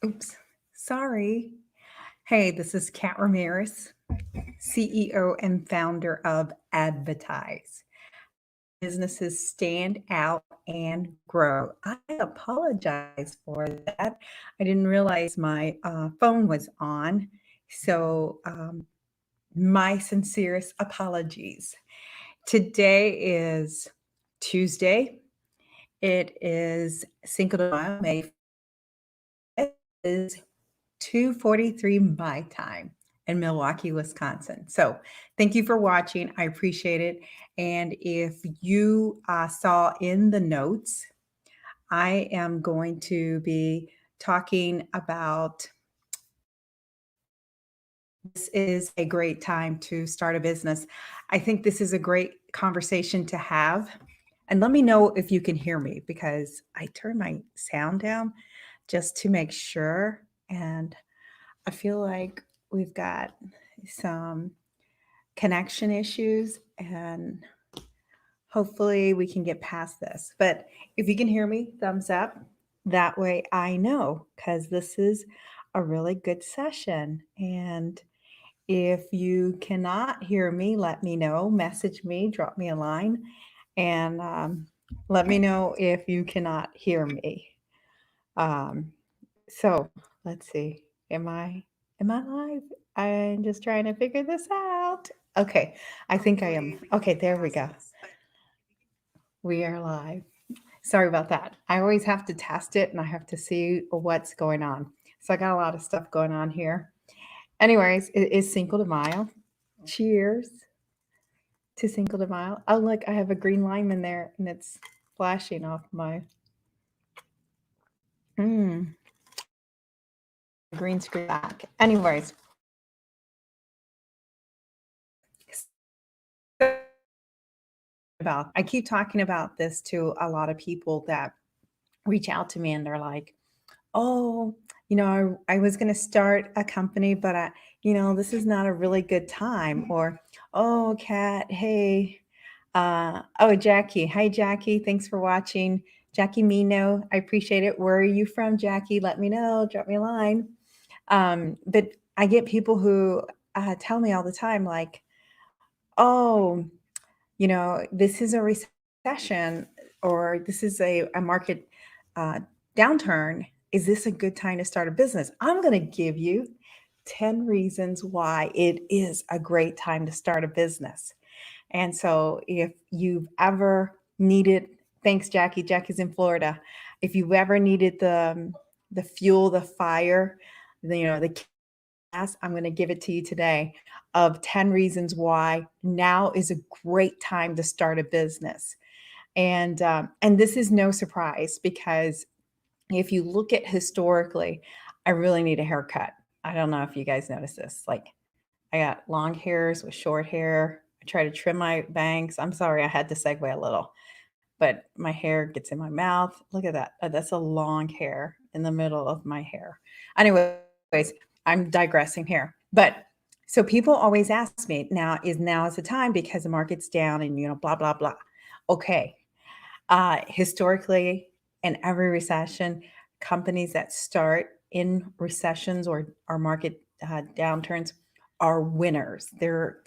Oops. Sorry. Hey, this is Kat Ramirez, CEO and founder of Advertise. Businesses stand out and grow. I apologize for that. I didn't realize my phone was on. So, my sincerest apologies. Today is Tuesday. It is Cinco de Mayo, May 5th. It is 2:43 my time in Milwaukee, Wisconsin. So, thank you for watching. I appreciate it. And if you saw in the notes, I am going to be talking about this is a great time to start a business. I think this is a great conversation to have. And let me know if you can hear me because I turned my sound down just to make sure. And I feel like we've got some connection issues and hopefully we can get past this. But if you can hear me, thumbs up. That way I know because this is a really good session. And if you cannot hear me, let me know. Message me, drop me a line, and let me know if you cannot hear me. Um, so let's see. Am I live? I'm just trying to figure this out. Okay, I think I am. Okay, there we go. We are live. Sorry about that. I always have to test it and I have to see what's going on. So I got a lot of stuff going on here. Anyways, it is Cinco de Mayo. Cheers to Cinco de Mayo. Oh, look, I have a green lime in there and it's flashing off my green screen back. Anyways, I keep talking about this to a lot of people that reach out to me and they're like, oh, I was going to start a company, but this is not a really good time. Or, oh, Kat, hey, oh, Jackie. Hi, Jackie. Thanks for watching. Jackie Mino, I appreciate it. Where are you from, Jackie? Let me know. Drop me a line. But I get people who tell me all the time, like, oh, this is a recession or this is a market uh, downturn. Is this a good time to start a business? I'm going to give you 10 reasons why it is a great time to start a business. And so if you've ever needed, thanks, Jackie. Jackie's in Florida. If you've ever needed the fuel, the fire, the gas, I'm going to give it to you today of 10 reasons why now is a great time to start a business. And this is no surprise because if you look at historically, I really need a haircut. I don't know if you guys notice this. Like I got long hairs with short hair. I try to trim my bangs. I'm sorry, I had to segue a little, but my hair gets in my mouth. Look at that. That's a long hair in the middle of my hair. Anyways, I'm digressing here. But so people always ask me, now is the time because the market's down and blah, blah, blah. Okay. Historically, in every recession, companies that start in recessions or market downturns are winners. They're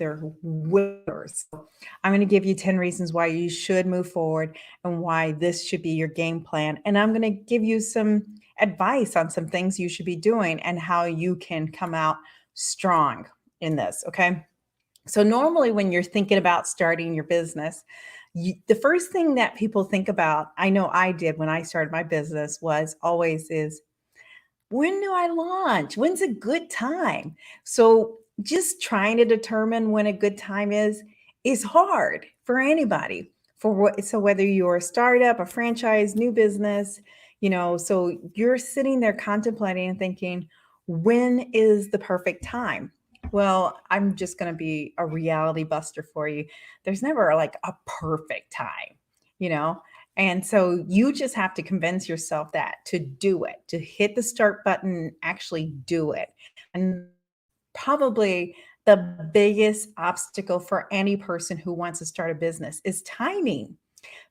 winners. I'm going to give you 10 reasons why you should move forward and why this should be your game plan. And I'm going to give you some advice on some things you should be doing and how you can come out strong in this. Okay. So normally when you're thinking about starting your business, the first thing that people think about, I know I did when I started my business, was always is, when do I launch? When's a good time? So just trying to determine when a good time is hard for anybody. So whether you're a startup, a franchise, new business, so you're sitting there contemplating and thinking, when is the perfect time? Well, I'm just going to be a reality buster for you. There's never like a perfect time, you know? And so you just have to convince yourself that to do it, to hit the start button, actually do it. And probably the biggest obstacle for any person who wants to start a business is timing.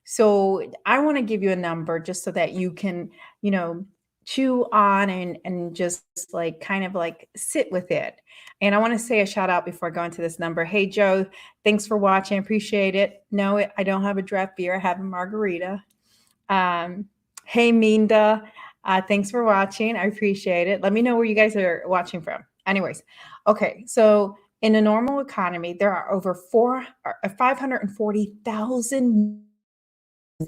So I want to give you a number just so that you can, you know, chew on and just like kind of like sit with it. And I want to say a shout out before I go into this number. Hey Joe, thanks for watching. Appreciate it. No, I don't have a draft beer. I have a margarita. Um, hey Minda, thanks for watching. I appreciate it. Let me know where you guys are watching from. Anyways, okay, so in a normal economy, there are over 540,000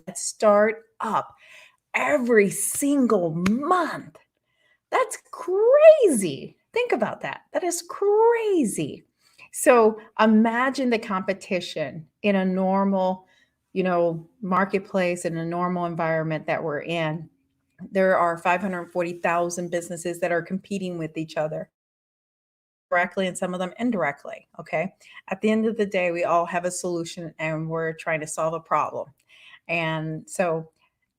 that start up every single month. That's crazy. Think about that. That is crazy. So imagine the competition in a normal, marketplace, in a normal environment that we're in. There are 540,000 businesses that are competing with each other directly and some of them indirectly. Okay. At the end of the day, we all have a solution and we're trying to solve a problem. And so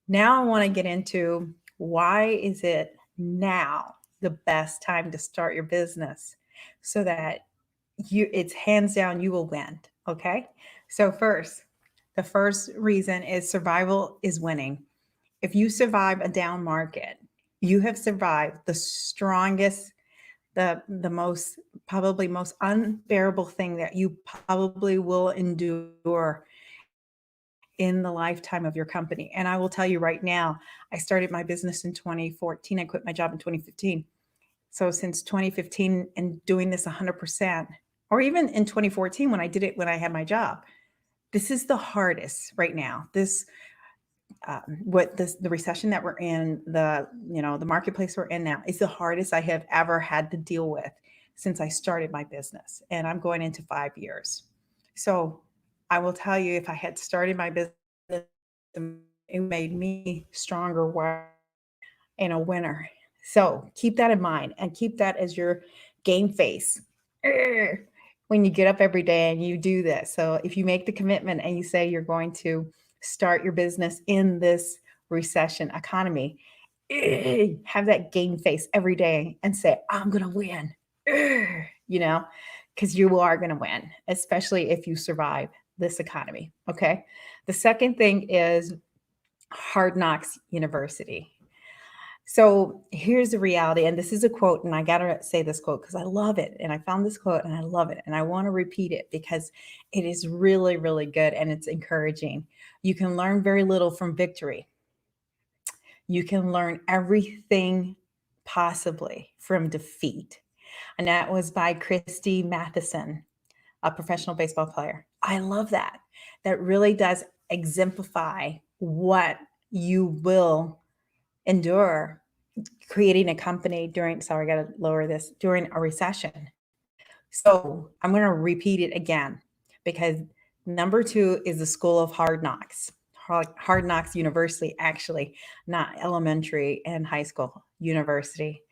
now I want to get into why is it now the best time to start your business so that it's hands down you will win. Okay? So the first reason is survival is winning. If you survive a down market, you have survived the strongest, the most probably most unbearable thing that you probably will endure in the lifetime of your company. And I will tell you right now, I started my business in 2014. I quit my job in 2015. So since 2015 and doing this 100%, or even in 2014 when I did it when I had my job, this is the hardest right now. The recession that we're in, the marketplace we're in now is the hardest I have ever had to deal with since I started my business, and I'm going into 5 years. So I will tell you, if I had started my business, it made me stronger and a winner. So keep that in mind and keep that as your game face. When you get up every day and you do this. So if you make the commitment and you say you're going to start your business in this recession economy, have that game face every day and say, I'm going to win, because you are going to win, especially if you survive this economy. Okay. The second thing is Hard Knocks University. So here's the reality, and this is a quote, and I got to say this quote because I love it. And I found this quote and I love it. And I want to repeat it because it is really, really good and it's encouraging. You can learn very little from victory. You can learn everything possibly from defeat. And that was by Christy Matheson, a professional baseball player. I love that. That really does exemplify what you will endure creating a company sorry, I got to lower this, during a recession. So I'm going to repeat it again because number two is the School of Hard Knocks. Hard Knocks University, actually, not elementary and high school, university.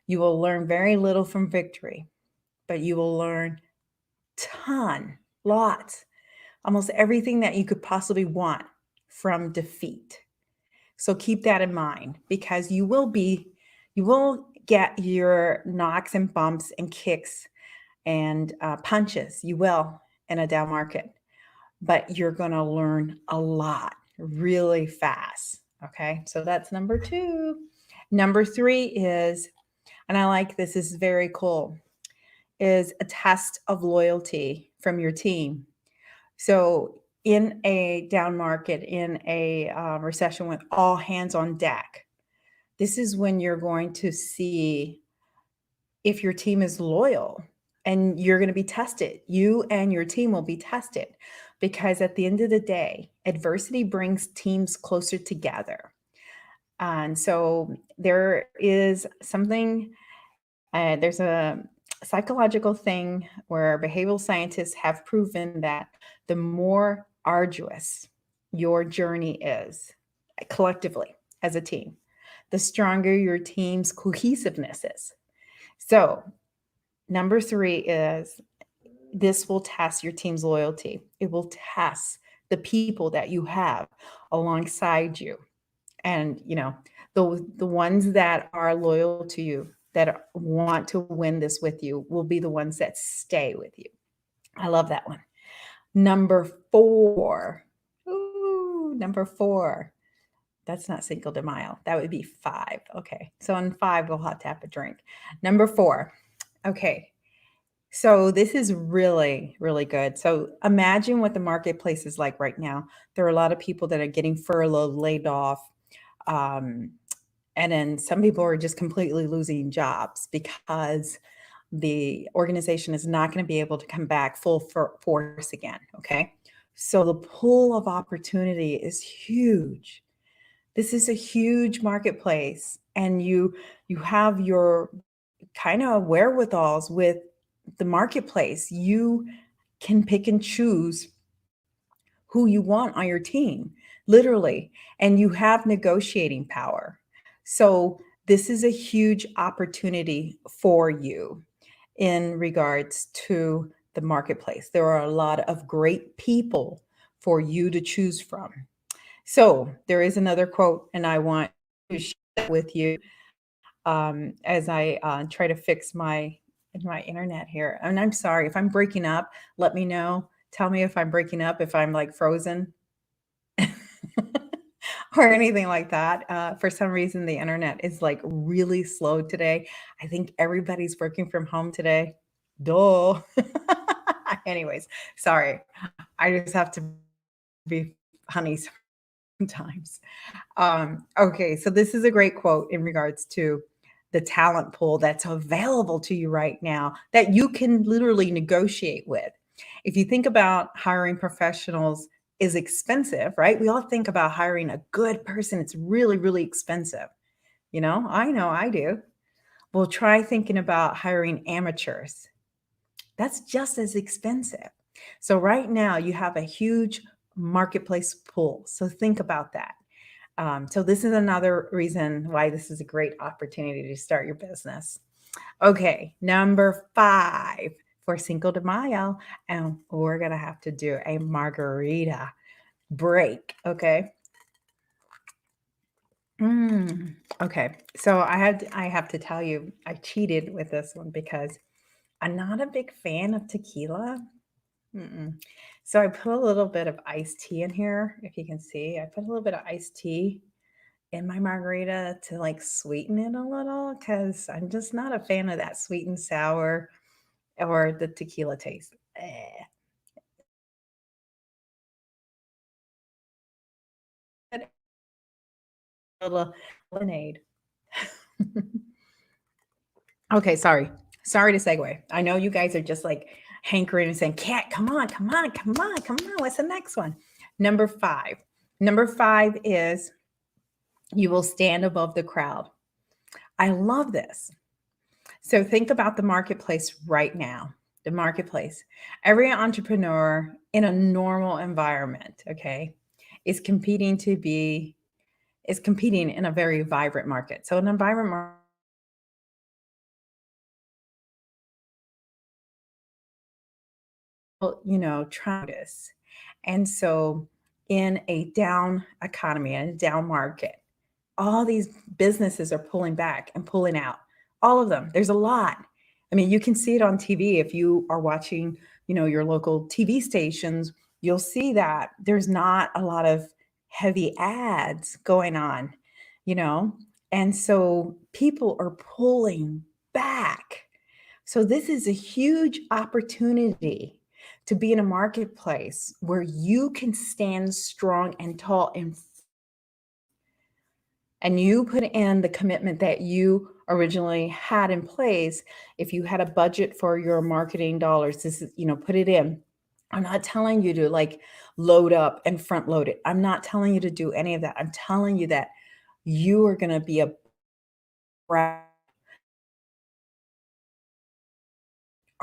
You will learn very little from victory, but you will learn lots, almost everything that you could possibly want from defeat. So keep that in mind because you will get your knocks and bumps and kicks and punches. You will in a down market, but you're going to learn a lot really fast. Okay. So that's number two. Number three is, and I like this, is very cool, is a test of loyalty from your team. So in a down market, in a recession with all hands on deck, this is when you're going to see if your team is loyal and you're going to be tested. You and your team will be tested because at the end of the day, adversity brings teams closer together. And so there is something, there's a psychological thing where behavioral scientists have proven that the more arduous your journey is collectively as a team, the stronger your team's cohesiveness is. So, number three is this will test your team's loyalty. It will test the people that you have alongside you. And, the ones that are loyal to you, that want to win this with you will be the ones that stay with you. I love that one. Number 4. Ooh, number 4. That's not Cinco de Mayo. That would be 5. Okay. So on 5, we'll have to have a drink. Number 4. Okay. So this is really, really good. So imagine what the marketplace is like right now. There are a lot of people that are getting furloughed, laid off. Um, and then some people are just completely losing jobs because the organization is not going to be able to come back full force again. Okay. So the pool of opportunity is huge. This is a huge marketplace, and you have your kind of wherewithals with the marketplace. You can pick and choose who you want on your team, literally, and you have negotiating power. So this is a huge opportunity for you in regards to the marketplace. There are a lot of great people for you to choose from. So there is another quote, and I want to share that with you as I try to fix my internet here. And I'm sorry if I'm breaking up. Let me know. Tell me if I'm breaking up, if I'm like frozen or anything like that. For some reason, the internet is like really slow today. I think everybody's working from home today. Duh. Anyways, sorry. I just have to be honey sometimes. Okay, so this is a great quote in regards to the talent pool that's available to you right now that you can literally negotiate with. If you think about hiring professionals is expensive, right? We all think about hiring a good person. It's really, really expensive. I know I do. Well, try thinking about hiring amateurs. That's just as expensive. So right now you have a huge marketplace pool. So think about that. So this is another reason why this is a great opportunity to start your business. Okay, number 5 for Cinco de Mayo, and we're gonna have to do a margarita break. Okay. Okay. So I have to tell you, I cheated with this one because I'm not a big fan of tequila. Mm-mm. So I put a little bit of iced tea in here. If you can see, I put a little bit of iced tea in my margarita to like sweeten it a little because I'm just not a fan of that sweet and sour or the tequila taste. A little lemonade. Okay, sorry. Sorry to segue. I know you guys are just like hankering and saying, Cat, come on, come on, come on, come on. What's the next one? Number 5. Number 5 is you will stand above the crowd. I love this. So think about the marketplace right now. The marketplace. Every entrepreneur in a normal environment, okay, is competing in a very vibrant market. So an environment market, try this. And so in a down economy, in a down market, all these businesses are pulling back and pulling out. All of them. There's a lot. I mean, you can see it on TV if you are watching, your local TV stations, you'll see that there's not a lot of heavy ads going on, you know? And so people are pulling back. So this is a huge opportunity to be in a marketplace where you can stand strong and tall and you put in the commitment that you originally had in place. If you had a budget for your marketing dollars, this is, put it in. I'm not telling you to like load up and front load it. I'm not telling you to do any of that. I'm telling you that you are going to be are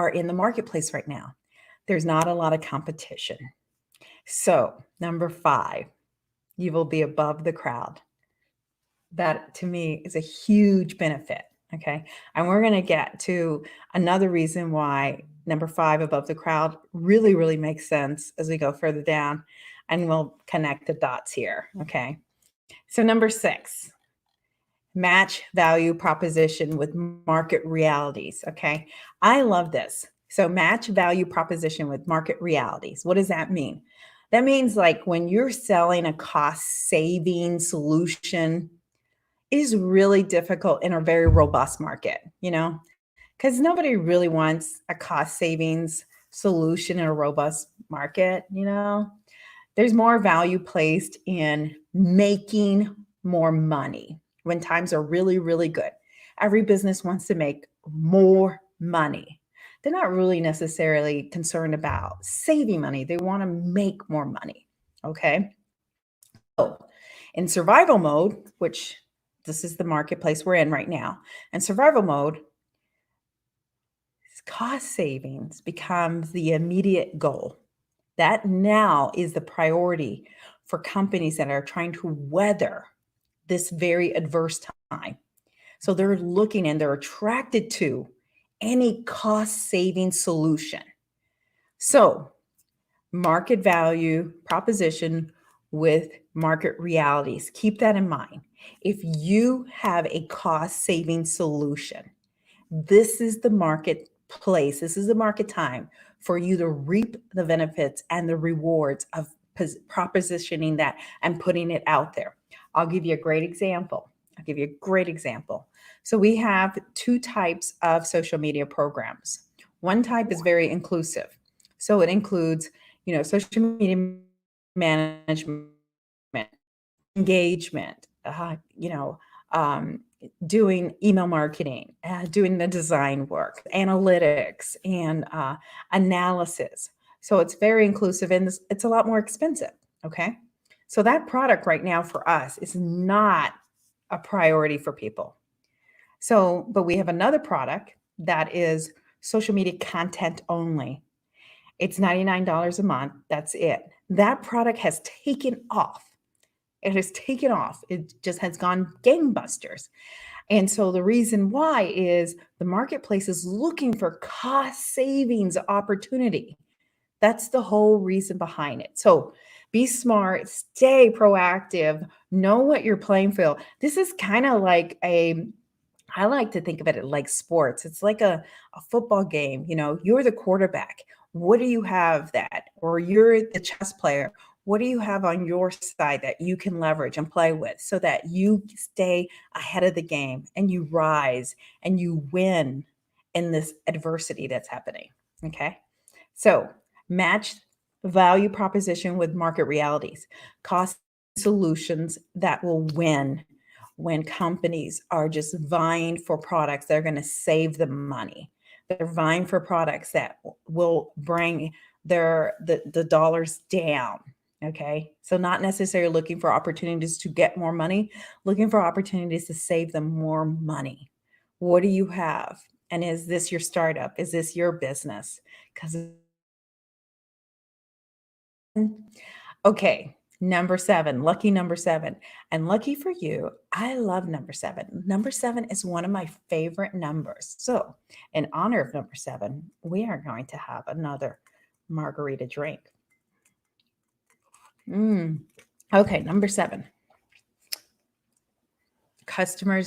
in the marketplace right now. There's not a lot of competition. So, number 5, you will be above the crowd. That to me is a huge benefit. Okay. And we're going to get to another reason why number 5 above the crowd really, really makes sense as we go further down, and we'll connect the dots here. Okay. So, number 6, match value proposition with market realities. Okay. I love this. So, match value proposition with market realities. What does that mean? That means like when you're selling a cost saving solution, it is really difficult in a very robust market, because nobody really wants a cost savings solution in a robust market. There's more value placed in making more money when times are really, really good. Every business wants to make more money. They're not really necessarily concerned about saving money. They want to make more money. Okay. So in survival mode, which this is the marketplace we're in right now, in survival mode, cost savings becomes the immediate goal. That now is the priority for companies that are trying to weather this very adverse time. So they're looking and they're attracted to any cost saving solution. So, market value proposition with market realities. Keep that in mind. If you have a cost saving solution, this is the marketplace, this is the market time for you to reap the benefits and the rewards of propositioning that and putting it out there. I'll give you a great example. So we have two types of social media programs. One type is very inclusive. So it includes, social media management, engagement, doing email marketing, doing the design work, analytics, and analysis. So it's very inclusive and it's a lot more expensive. Okay. So that product right now for us is not a priority for people. So, but we have another product that is social media content only. It's $99 a month. That's it. That product has taken off. It has taken off. It just has gone gangbusters. And so the reason why is the marketplace is looking for cost savings opportunity. That's the whole reason behind it. So be smart, stay proactive, know what you're playing for. This is kind of like I like to think of it like sports. It's like a football game. You're the quarterback. What do you have that? Or you're the chess player. What do you have on your side that you can leverage and play with so that you stay ahead of the game and you rise and you win in this adversity that's happening? Okay. So match value proposition with market realities, cost solutions that will win when companies are just vying for products that are going to save them money. They're vying for products that will bring the dollars down. Okay. So not necessarily looking for opportunities to get more money, looking for opportunities to save them more money. What do you have? And is this your startup? Is this your business? Because okay, number 7, lucky number 7. And lucky for you, I love number 7. Number 7 is one of my favorite numbers. So, in honor of number 7, we are going to have another margarita drink. Okay, number 7. Customer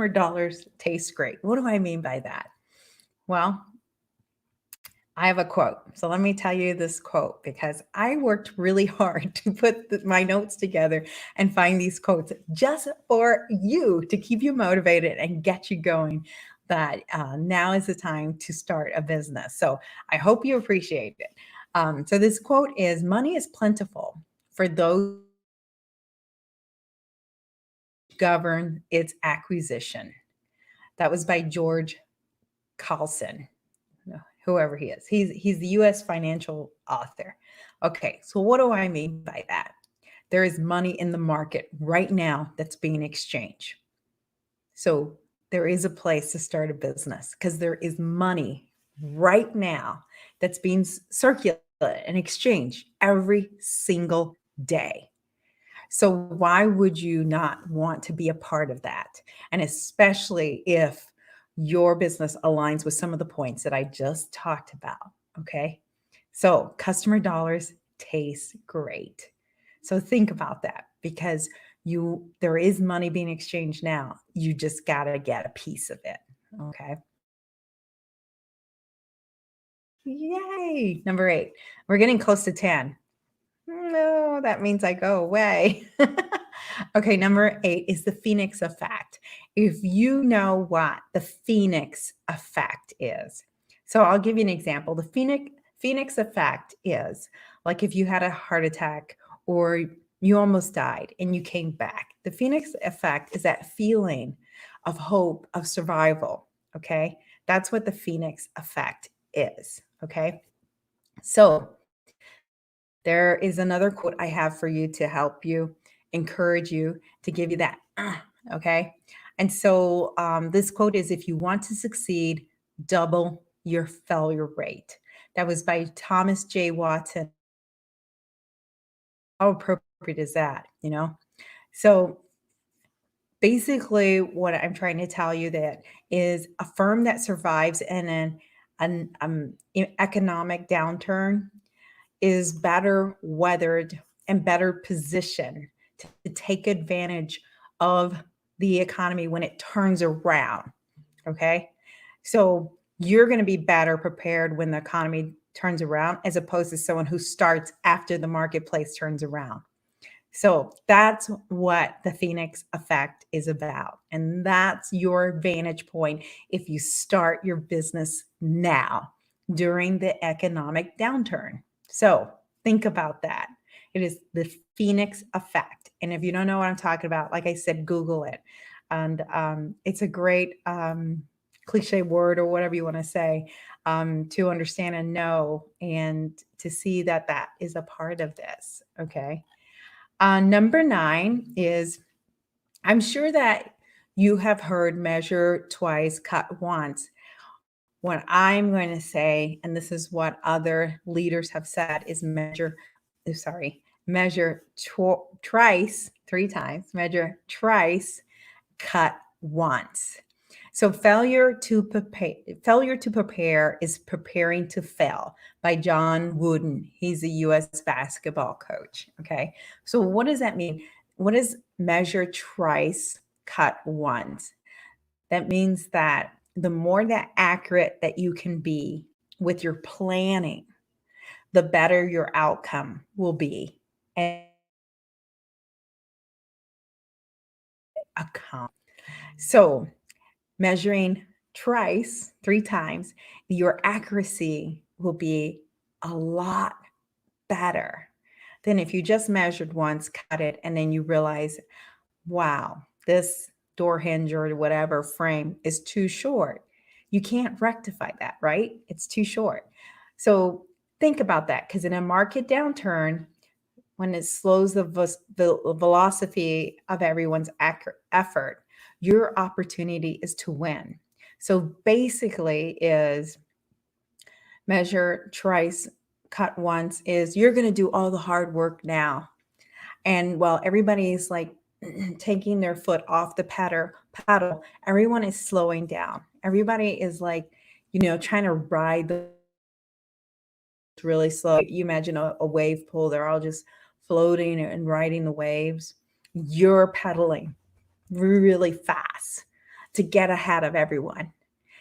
dollars taste great. What do I mean by that? Well, I have a quote. So let me tell you this quote because I worked really hard to put my notes together and find these quotes just for you to keep you motivated and get you going. That now is the time to start a business. So I hope you appreciate it. So this quote is: "Money is plentiful for those who govern its acquisition." That was by George Carlson. Whoever he is. He's the US financial author. Okay, so what do I mean by that? There is money in the market right now that's being exchanged. So there is a place to start a business because there is money right now that's being circulated and exchanged every single day. So why would you not want to be a part of that? And especially if your business aligns with some of the points that I just talked about. Okay. So customer dollars taste great. So think about that because there is money being exchanged now. You just got to get a piece of it. Okay. Yay. Number 8. We're getting close to 10. No, that means I go away. Okay, number 8 is the Phoenix effect. If you know what the Phoenix effect is, so I'll give you an example. The Phoenix effect is like if you had a heart attack or you almost died and you came back. The Phoenix effect is that feeling of hope, of survival. Okay, that's what the Phoenix effect is. Okay, so there is another quote I have for you to help you, encourage you, to give you that, okay? And so this quote is if you want to succeed, double your failure rate. That was by Thomas J. Watson. How appropriate is that, you know? So basically, what I'm trying to tell you that is a firm that survives in an economic downturn is better weathered and better positioned to take advantage of the economy when it turns around. Okay. So you're going to be better prepared when the economy turns around as opposed to someone who starts after the marketplace turns around. So that's what the Phoenix effect is about. And that's your vantage point if you start your business now during the economic downturn. So think about that. It is the Phoenix effect. And if you don't know what I'm talking about, like I said, Google it. And it's a great cliche word or whatever you want to say to understand and know and to see that that is a part of this. Okay. Number 9 is I'm sure that you have heard measure twice, cut once. What I'm going to say, and this is what other leaders have said, is measure twice, 3 times, measure twice, cut once. So failure to prepare is preparing to fail by John Wooden. He's a US basketball coach. Okay. So what does that mean? What is measure twice, cut once? That means that the more that accurate that you can be with your planning, the better your outcome will be. And so measuring twice, 3 times, your accuracy will be a lot better than if you just measured once, cut it, and then you realize, wow, this door hinge or whatever frame is too short. You can't rectify that, right? It's too short. So think about that because in a market downturn, when it slows the velocity of everyone's effort, your opportunity is to win. So basically is measure twice, cut once is you're going to do all the hard work now. And while everybody is like taking their foot off the paddle, everyone is slowing down. Everybody is like, trying to ride the really slow. You imagine a wave pool, they're all just floating and riding the waves. You're pedaling really fast to get ahead of everyone.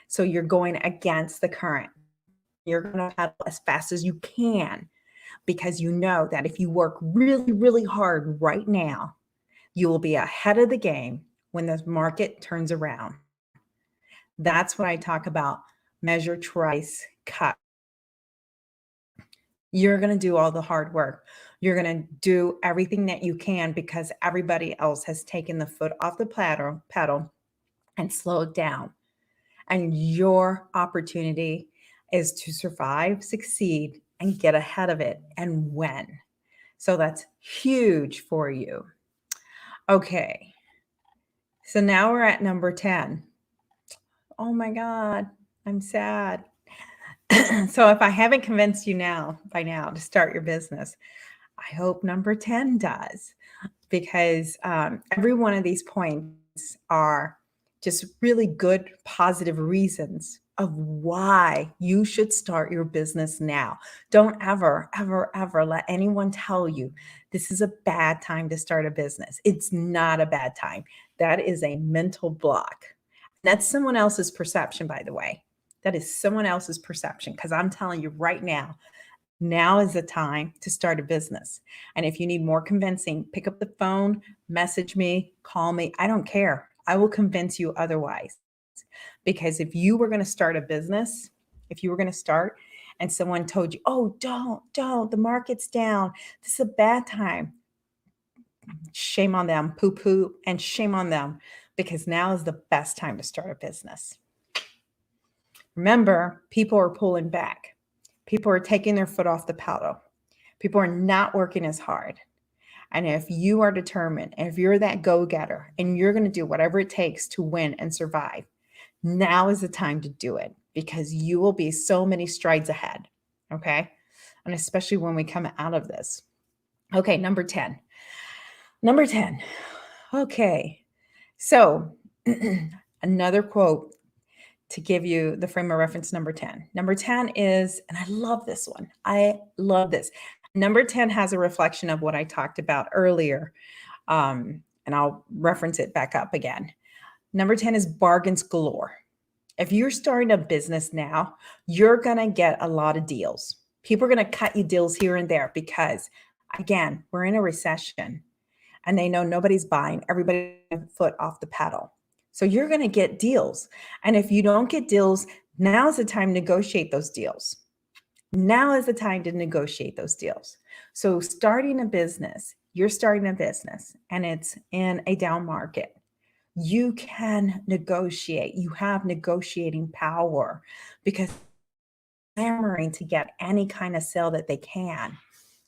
So you're going against the current. You're going to pedal as fast as you can because you know that if you work really, really hard right now, you will be ahead of the game when the market turns around. That's what I talk about. Measure twice, cut. You're going to do all the hard work. You're going to do everything that you can because everybody else has taken the foot off the pedal and slowed down. And your opportunity is to survive, succeed, and get ahead of it and win. So that's huge for you. Okay. So now we're at number 10. Oh my God, I'm sad. So if I haven't convinced you by now to start your business, I hope number 10 does, because every one of these points are just really good, positive reasons of why you should start your business now. Don't ever, ever, ever let anyone tell you this is a bad time to start a business. It's not a bad time. That is a mental block. That's someone else's perception, by the way. That is someone else's perception because I'm telling you right now is the time to start a business. And if you need more convincing, pick up the phone, message me, call me. I don't care. I will convince you otherwise. Because if you were going to start a business, if you were going to start and someone told you, oh, don't, the market's down, this is a bad time, shame on them, poo poo, and shame on them, because now is the best time to start a business. Remember, people are pulling back. People are taking their foot off the pedal. People are not working as hard. And if you are determined, if you're that go-getter and you're going to do whatever it takes to win and survive, now is the time to do it because you will be so many strides ahead. Okay. And especially when we come out of this. Okay. Number 10. Number 10. Okay. So another quote to give you the frame of reference. Number 10. Number 10 is, and I love this one. I love this. Number 10 has a reflection of what I talked about earlier. And I'll reference it back up again. Number 10 is bargains galore. If you're starting a business now, you're going to get a lot of deals. People are going to cut you deals here and there because, again, we're in a recession and they know nobody's buying. Everybody's foot off the pedal. So you're going to get deals. And if you don't get deals, now's the time to negotiate those deals. Now is the time to negotiate those deals. So starting a business, you're starting a business and it's in a down market. You can negotiate. You have negotiating power because they're clamoring to get any kind of sale that they can.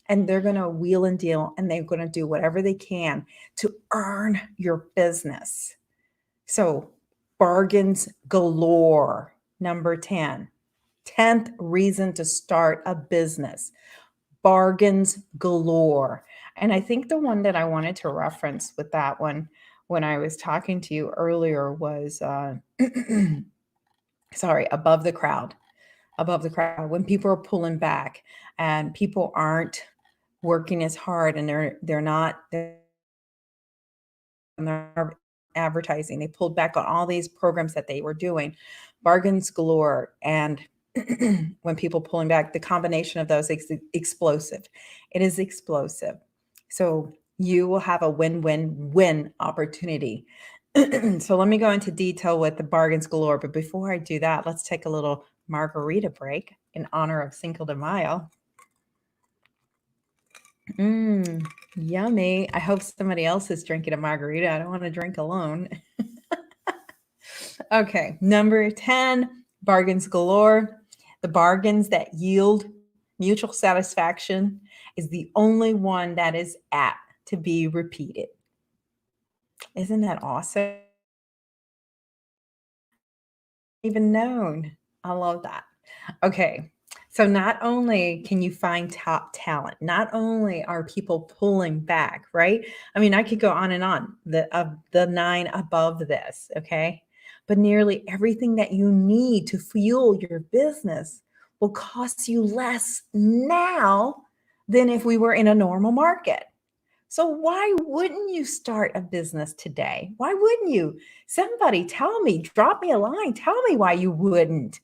And they're going to wheel and deal and they're going to do whatever they can to earn your business. So bargains galore. Number 10. 10th reason to start a business. Bargains galore. And I think the one that I wanted to reference with that one when I was talking to you earlier was, sorry, above the crowd. Above the crowd. When people are pulling back and people aren't working as hard and they're not advertising. They pulled back on all these programs that they were doing. Bargains galore. And when people pulling back, the combination of those is explosive. It is explosive. So you will have a win-win-win opportunity. So let me go into detail with the bargains galore. But before I do that, let's take a little margarita break in honor of Cinco de Mayo. Yummy. I hope somebody else is drinking a margarita. I don't want to drink alone. Okay, number 10, bargains galore. The bargains that yield mutual satisfaction is the only one that is apt to be repeated. Isn't that awesome? Even known. I love that. Okay. So not only can you find top talent, not only are people pulling back, right? I mean, I could go on and on, the 9 above this, okay? But nearly everything that you need to fuel your business will cost you less now than if we were in a normal market. So why wouldn't you start a business today? Why wouldn't you? Somebody tell me, drop me a line, tell me why you wouldn't.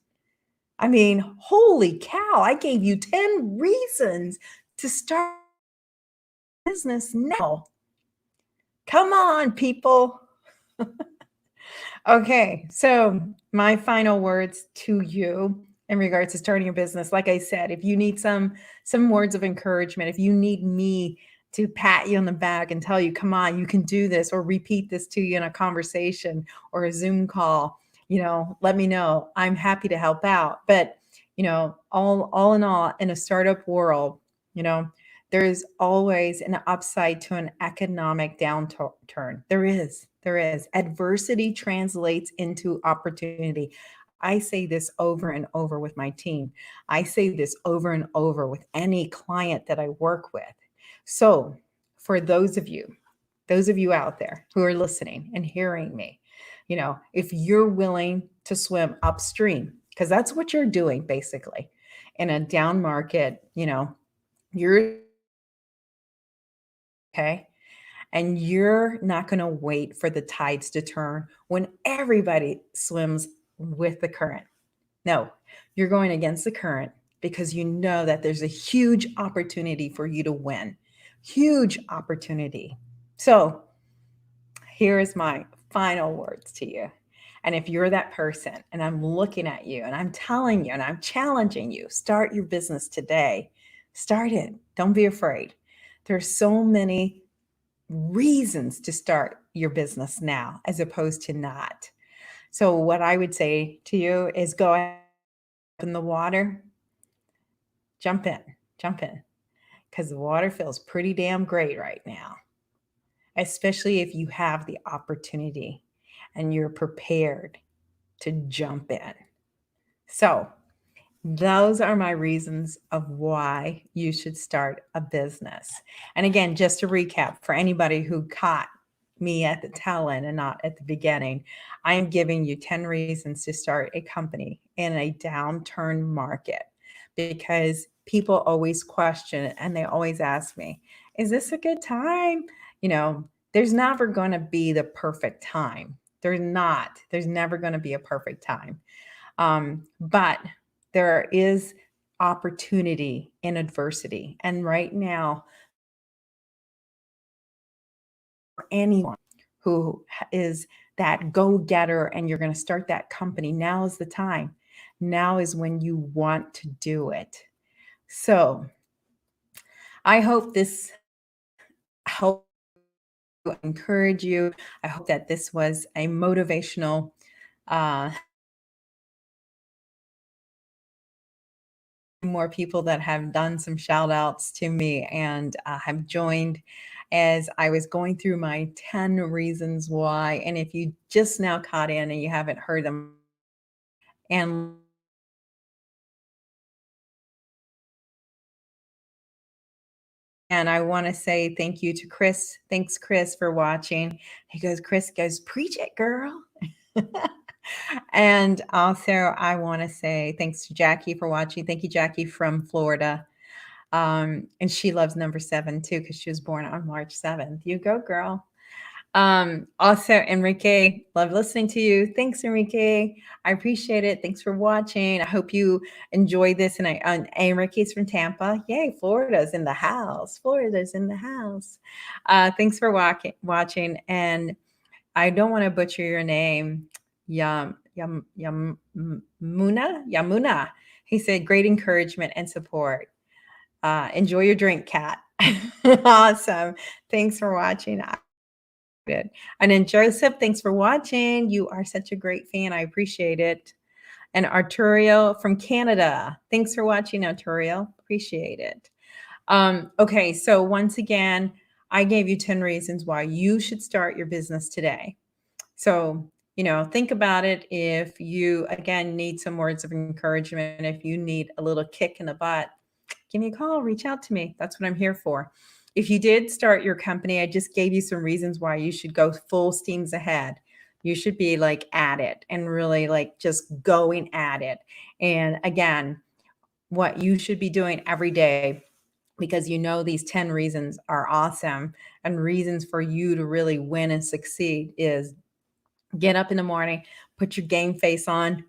I mean, holy cow, I gave you 10 reasons to start a business now. Come on, people. Okay, so my final words to you in regards to starting your business. Like I said, if you need some words of encouragement, if you need me to pat you on the back and tell you, come on, you can do this, or repeat this to you in a conversation or a Zoom call, let me know. I'm happy to help out. But, all in all, in a startup world, there is always an upside to an economic downturn. There is. Adversity translates into opportunity. I say this over and over with my team. I say this over and over with any client that I work with. So for those of you out there who are listening and hearing me, if you're willing to swim upstream, because that's what you're doing basically. In a down market, you're okay. And you're not going to wait for the tides to turn when everybody swims with the current. No, you're going against the current because you know that there's a huge opportunity for you to win. Huge opportunity. So here is my final words to you. And if you're that person and I'm looking at you and I'm telling you and I'm challenging you, start your business today. Start it. Don't be afraid. There's so many reasons to start your business now as opposed to not. So what I would say to you is go in the water, jump in, jump in, because the water feels pretty damn great right now, especially if you have the opportunity and you're prepared to jump in. So those are my reasons of why you should start a business. And again, just to recap for anybody who caught me at the tail end and not at the beginning, I am giving you 10 reasons to start a company in a downturn market because people always question it and they always ask me, is this a good time? There's never going to be the perfect time. There's not. There's never going to be a perfect time. But there is opportunity in adversity. And right now, for anyone who is that go-getter and you're going to start that company, now is the time. Now is when you want to do it. So I hope this helped encourage you. I hope that this was a motivational more people that have done some shout outs to me and have joined as I was going through my 10 reasons why. And if you just now caught in and you haven't heard them, and I want to say thank you to Chris. Thanks, Chris, for watching. Chris goes, preach it, girl. And also, I want to say thanks to Jackie for watching. Thank you, Jackie from Florida. And she loves number 7 too, because she was born on March 7th. You go, girl. Also, Enrique, love listening to you. Thanks, Enrique. I appreciate it. Thanks for watching. I hope you enjoy this. And Enrique's from Tampa. Yay, Florida's in the house. Florida's in the house. Thanks for watching. And I don't want to butcher your name. Yamuna. He said, great encouragement and support. Enjoy your drink, Kat. Awesome. Thanks for watching. Good. And then Joseph, thanks for watching. You are such a great fan. I appreciate it. And Arturiel from Canada. Thanks for watching, Arturiel. Appreciate it. Okay, so once again, I gave you 10 reasons why you should start your business today. So, think about it. If you, again, need some words of encouragement, if you need a little kick in the butt, give me a call, reach out to me. That's what I'm here for. If you did start your company, I just gave you some reasons why you should go full steams ahead. You should be like at it and really like just going at it. And again, what you should be doing every day, because these 10 reasons are awesome and reasons for you to really win and succeed, is get up in the morning, put your game face on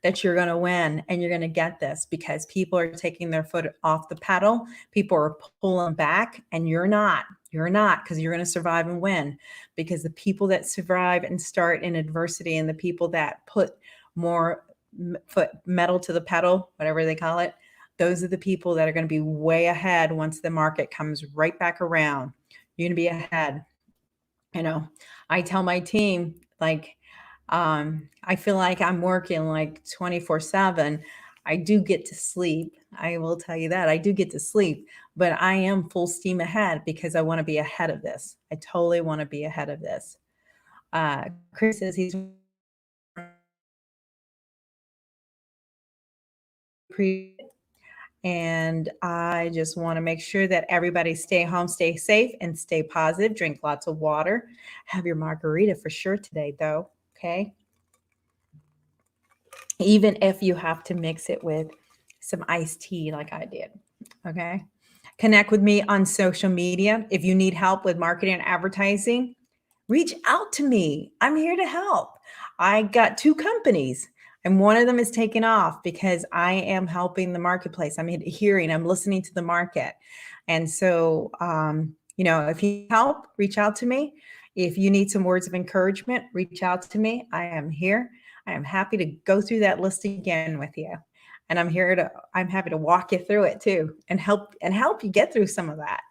that you're going to win and you're going to get this, because people are taking their foot off the pedal. People are pulling back and you're not, because you're going to survive and win, because the people that survive and start in adversity and the people that put more foot metal to the pedal, whatever they call it, those are the people that are going to be way ahead once the market comes right back around. You're going to be ahead. I tell my team, like, I feel like I'm working like 24/7. I do get to sleep. I will tell you that I do get to sleep, but I am full steam ahead because I want to be ahead of this. I totally want to be ahead of this. Chris says he's and I just want to make sure that everybody stay home, stay safe, and stay positive. Drink lots of water. Have your margarita for sure today, though. Okay. even if you have to mix it with some iced tea like I did. Okay. Connect with me on social media. If you need help with marketing and advertising, reach out to me. I'm here to help. I got two companies, and one of them is taking off because I am helping the marketplace. I'm hearing, I'm listening to the market. And so, if you need help, reach out to me. If you need some words of encouragement, reach out to me. I am here. I am happy to go through that list again with you. And I'm happy to walk you through it too and help you get through some of that.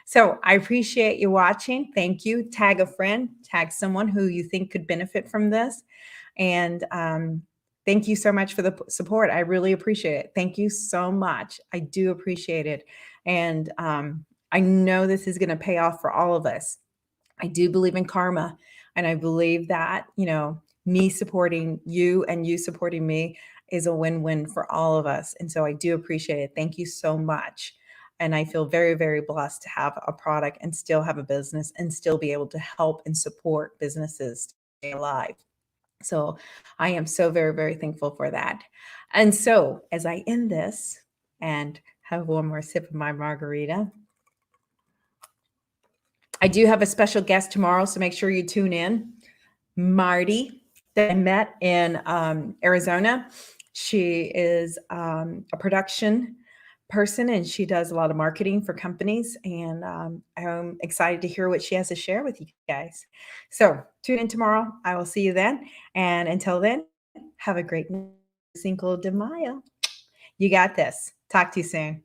So I appreciate you watching. Thank you. Tag a friend, tag someone who you think could benefit from this. And thank you so much for the support. I really appreciate it. Thank you so much. I do appreciate it. And I know this is going to pay off for all of us. I do believe in karma. And I believe that, me supporting you and you supporting me is a win win for all of us. And so I do appreciate it. Thank you so much. And I feel very, very blessed to have a product and still have a business and still be able to help and support businesses to stay alive. So I am so very, very thankful for that. And so as I end this and have one more sip of my margarita, I do have a special guest tomorrow, so make sure you tune in. Marty, that I met in Arizona. She is a production person and she does a lot of marketing for companies. And I'm excited to hear what she has to share with you guys. So tune in tomorrow. I will see you then. And until then, have a great Cinco de Mayo. You got this. Talk to you soon.